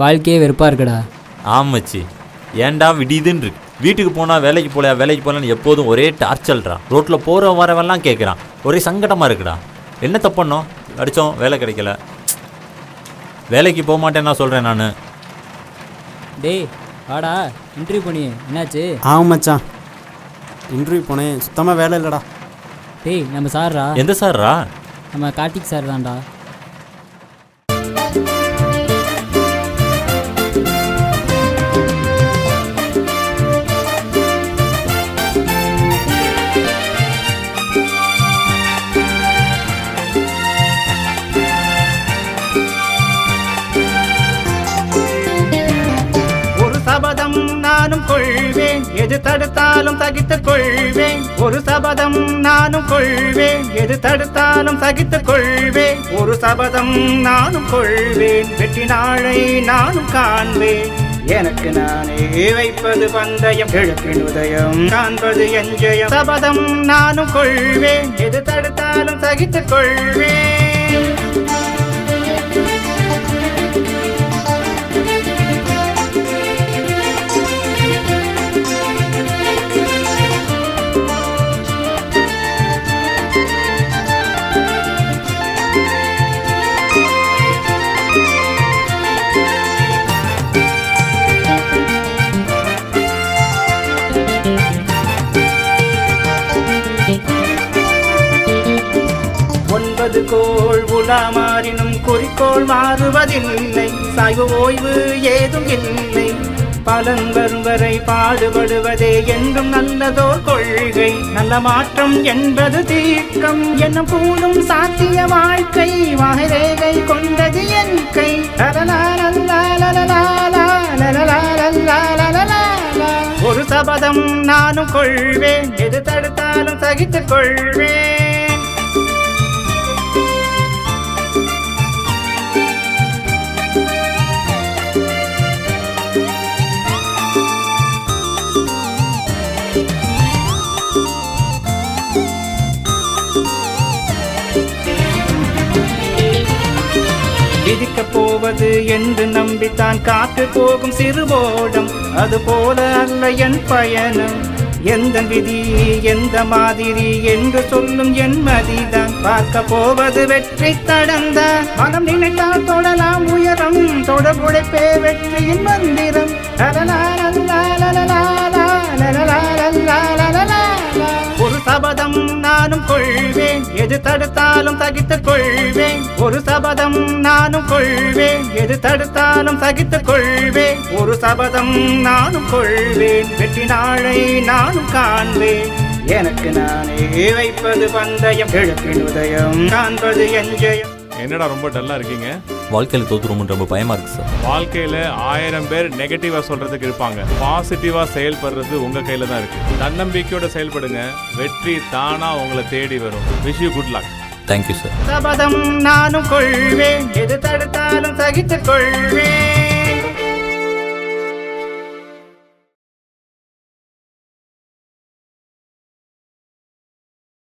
வாழ்க்கையே வெறுப்பாக இருக்குடா. ஆமாச்சி, ஏன்டா விடியுதுன்னு இருக்கு. வீட்டுக்கு போனால் வேலைக்கு போகலையா வேலைக்கு போகலான்னு எப்போதும் ஒரே டார்ச்சல்றா. ரோட்டில் போகிற வரவெல்லாம் கேட்குறான். ஒரே சங்கடமாக இருக்குடா. என்ன தப்பண்ணோம்? அடித்தோம், வேலை கிடைக்கல. வேலைக்கு போக மாட்டேன்னு நான் சொல்கிறேன் நான். டேய் வாடா, இன்டர்வியூ பண்ணி என்னாச்சு? ஆமாம் மச்சான், இன்டர்வியூ போனேன், சுத்தமாக வேலை இல்லைடா. டேய் நம்ம சார்ரா. எந்த சார்ரா? நம்ம கார்த்திக் சார் தான்டா. நானும் கொள்வேன், எது தடுத்தாலும் சகித்துக் கொள்வேன். ஒரு சபதம் நானும் கொள்வேன், எது தடுத்தாலும் சகித்துக் கொள்வேன். ஒரு சபதம் நானும் கொள்வேன், வெற்றி நாளை நானும் காண்பேன். எனக்கு நானே வைப்பது பந்தயம், எழுப்பின் உதயம் காண்பது என் ஜெயம். சபதம் நானும் கொள்வேன், எது தடுத்தாலும் சகித்துக் கொள்வேன். கோள் உலா மாறினும் குறிக்கோள் மாறுவதில்லை. சாய்வு ஓய்வு ஏதும் இல்லை. பலன் வரும் வரை பாடுபடுவதே என்றும் நல்லதோர் கொள்கை. நல்ல மாற்றம் என்பது தீர்க்கம் என்னும் கூடும் சாத்திய வாழ்க்கை. வாகரேகை கொண்டது என் கை. ஒரு சபதம் நானும் கொள்வேன், எது தடுத்தாலும் சகித்துக் கொள்வேன். விதிக்கப் போவது என்று நம்பித்தான் காத்து போகும் சிறுவோடம். அது போல அல்ல என் பயணம். எந்த விதி எந்த மாதிரி என்று சொல்லும் என் மதிதான். பார்க்க போவது வெற்றி தடந்தான். மனம் நினைத்தால் தொடலாம் உயரம். தொடர்புழைப்பே வெற்றியின் மந்திரம். ஒரு சபதம் நானும் கொள்வேன், எது தடுத்தாலும் சகித்துக் கொள்வேன். ஒரு சபதம் நானும் கொள்வேன், எது தடுத்தாலும் சகித்துக் கொள்வேன். ஒரு சபதம் நானும் கொள்வேன், வெற்றி நாளை நானும் காண்பேன். எனக்கு நானே வைப்பது பந்தயம், எழுப்பின் உதயம் காண்பது என் ஜெயம். என்னடா ரொம்ப டல்லா இருக்கீங்க? வாழ்க்கையில் தோத்துருமோ ரொம்ப பயமா இருக்கு சார். வாழ்க்கையில 1000 பேர் நெகட்டிவா சொல்றதுக்கு இருப்பாங்க. பாசிட்டிவா செயல்படுறது உங்க கையில தான் இருக்கு. தன்னம்பிக்கையோட செயல்படுங்க, வெற்றி தானா உங்களை தேடி வரும். Wish you good luck. Thank you sir. சபதம் நானும் கொள்வேன், எது தடுத்தாலும் சகித்துக் கொள்வேன்.